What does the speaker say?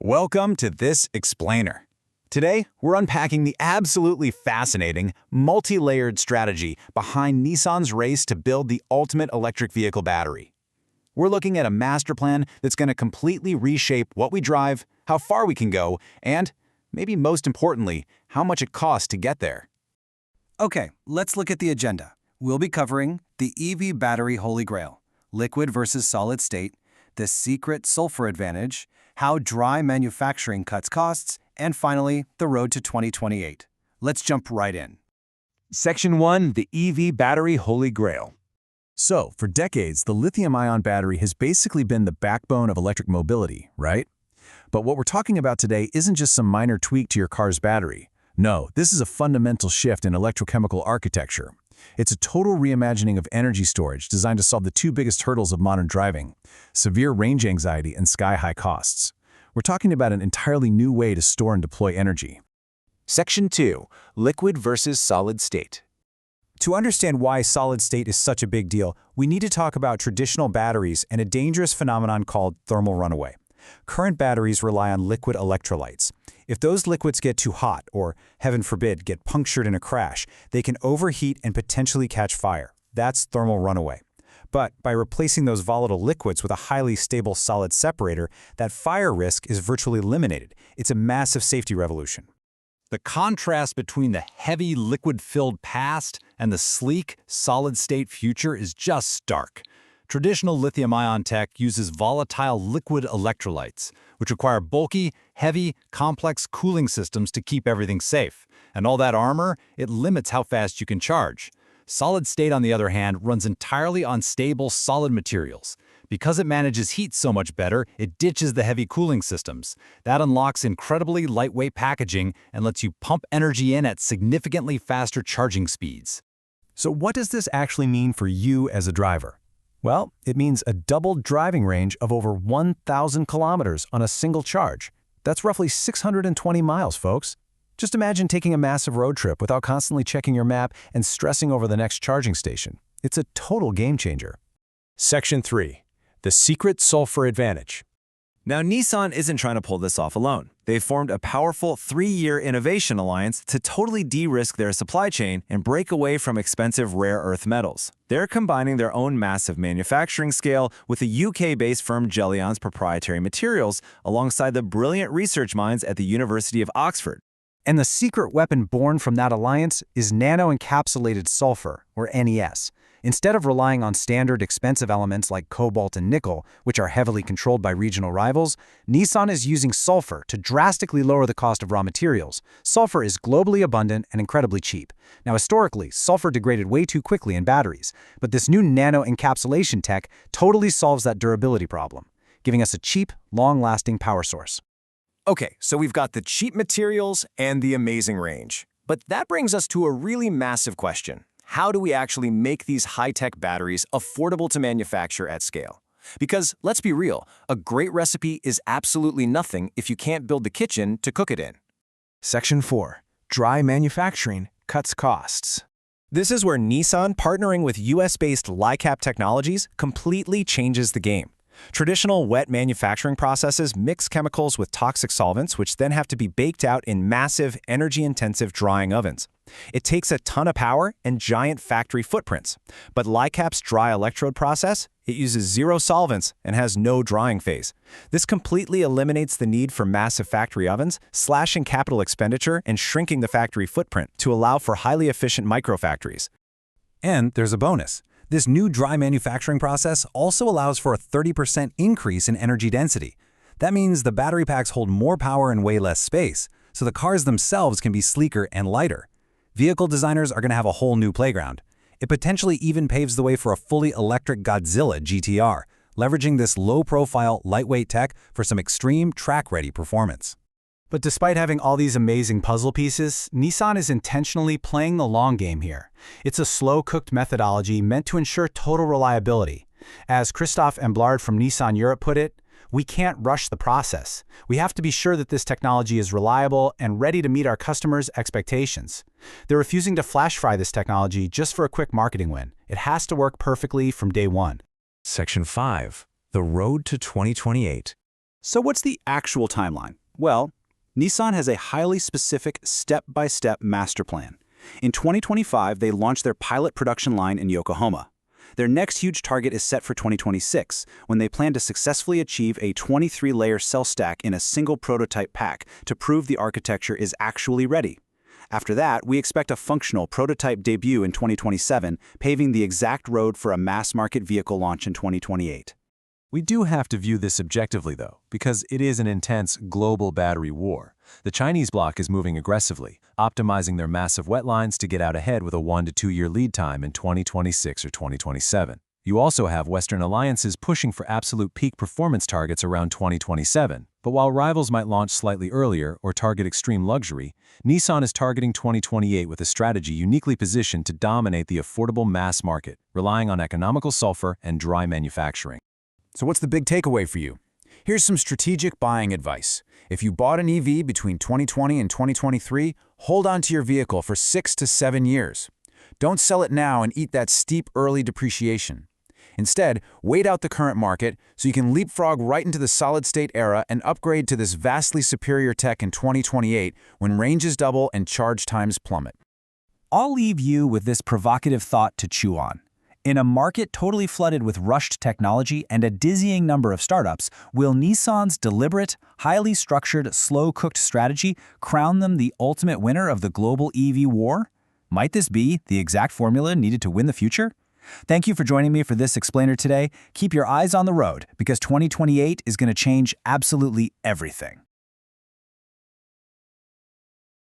Welcome to This Explainer. Today, we're unpacking the absolutely fascinating, multi-layered strategy behind Nissan's race to build the ultimate electric vehicle battery. We're looking at a master plan that's going to completely reshape what we drive, how far we can go, and, maybe most importantly, how much it costs to get there. Okay, let's look at the agenda. We'll be covering the EV battery holy grail, liquid versus solid state, the secret sulfur advantage, how dry manufacturing cuts costs, and finally, the road to 2028. Let's jump right in. Section 1, the EV battery holy grail. So, for decades, the lithium-ion battery has basically been the backbone of electric mobility, right? But what we're talking about today isn't just some minor tweak to your car's battery. No, this is a fundamental shift in electrochemical architecture. It's a total reimagining of energy storage designed to solve the two biggest hurdles of modern driving: severe range anxiety and sky-high costs. We're talking about an entirely new way to store and deploy energy. Section 2, liquid versus solid state. To understand why solid state is such a big deal, we need to talk about traditional batteries and a dangerous phenomenon called thermal runaway. Current batteries rely on liquid electrolytes. If those liquids get too hot, or, heaven forbid, get punctured in a crash, they can overheat and potentially catch fire. That's thermal runaway. But by replacing those volatile liquids with a highly stable solid separator, that fire risk is virtually eliminated. It's a massive safety revolution. The contrast between the heavy liquid-filled past and the sleek, solid-state future is just stark. Traditional lithium-ion tech uses volatile liquid electrolytes, which require bulky, heavy, complex cooling systems to keep everything safe. And all that armor, it limits how fast you can charge. Solid state, on the other hand, runs entirely on stable, solid materials. Because it manages heat so much better, it ditches the heavy cooling systems. That unlocks incredibly lightweight packaging and lets you pump energy in at significantly faster charging speeds. So what does this actually mean for you as a driver? Well, it means a doubled driving range of over 1,000 kilometers on a single charge. That's roughly 620 miles, folks. Just imagine taking a massive road trip without constantly checking your map and stressing over the next charging station. It's a total game changer. Section 3, the secret sulfur advantage. Now, Nissan isn't trying to pull this off alone. They've formed a powerful 3-year innovation alliance to totally de-risk their supply chain and break away from expensive rare earth metals. They're combining their own massive manufacturing scale with the UK-based firm Jelion's proprietary materials alongside the brilliant research minds at the University of Oxford. And the secret weapon born from that alliance is nano-encapsulated sulfur, or NES. Instead of relying on standard expensive elements like cobalt and nickel, which are heavily controlled by regional rivals, Nissan is using sulfur to drastically lower the cost of raw materials. Sulfur is globally abundant and incredibly cheap. Now, historically, sulfur degraded way too quickly in batteries, but this new nano-encapsulation tech totally solves that durability problem, giving us a cheap, long-lasting power source. Okay, so we've got the cheap materials and the amazing range. But that brings us to a really massive question. How do we actually make these high-tech batteries affordable to manufacture at scale? Because, let's be real, a great recipe is absolutely nothing if you can't build the kitchen to cook it in. Section 4, dry manufacturing cuts costs. This is where Nissan, partnering with US-based LiCap Technologies, completely changes the game. Traditional wet manufacturing processes mix chemicals with toxic solvents, which then have to be baked out in massive, energy-intensive drying ovens. It takes a ton of power and giant factory footprints. But LiCap's dry electrode process, it uses zero solvents and has no drying phase. This completely eliminates the need for massive factory ovens, slashing capital expenditure and shrinking the factory footprint to allow for highly efficient microfactories. And there's a bonus. This new dry manufacturing process also allows for a 30% increase in energy density. That means the battery packs hold more power and way less space, so the cars themselves can be sleeker and lighter. Vehicle designers are going to have a whole new playground. It potentially even paves the way for a fully electric Godzilla GTR, leveraging this low-profile, lightweight tech for some extreme track-ready performance. But despite having all these amazing puzzle pieces, Nissan is intentionally playing the long game here. It's a slow-cooked methodology meant to ensure total reliability. As Christophe Emblard from Nissan Europe put it, we can't rush the process. We have to be sure that this technology is reliable and ready to meet our customers' expectations. They're refusing to flash fry this technology just for a quick marketing win. It has to work perfectly from day one. Section 5, the road to 2028. So what's the actual timeline? Well, Nissan has a highly specific step-by-step master plan. In 2025, they launched their pilot production line in Yokohama. Their next huge target is set for 2026, when they plan to successfully achieve a 23-layer cell stack in a single prototype pack to prove the architecture is actually ready. After that, we expect a functional prototype debut in 2027, paving the exact road for a mass-market vehicle launch in 2028. We do have to view this objectively, though, because it is an intense global battery war. The Chinese bloc is moving aggressively, optimizing their massive wet lines to get out ahead with a 1 to 2 year lead time in 2026 or 2027. You also have Western alliances pushing for absolute peak performance targets around 2027. But while rivals might launch slightly earlier or target extreme luxury, Nissan is targeting 2028 with a strategy uniquely positioned to dominate the affordable mass market, relying on economical sulfur and dry manufacturing. So what's the big takeaway for you? Here's some strategic buying advice. If you bought an EV between 2020 and 2023, hold on to your vehicle for 6 to 7 years. Don't sell it now and eat that steep early depreciation. Instead, wait out the current market so you can leapfrog right into the solid-state era and upgrade to this vastly superior tech in 2028 when ranges double and charge times plummet. I'll leave you with this provocative thought to chew on. In a market totally flooded with rushed technology and a dizzying number of startups, will Nissan's deliberate, highly structured, slow-cooked strategy crown them the ultimate winner of the global EV war? Might this be the exact formula needed to win the future? Thank you for joining me for this explainer today. Keep your eyes on the road, because 2028 is going to change absolutely everything.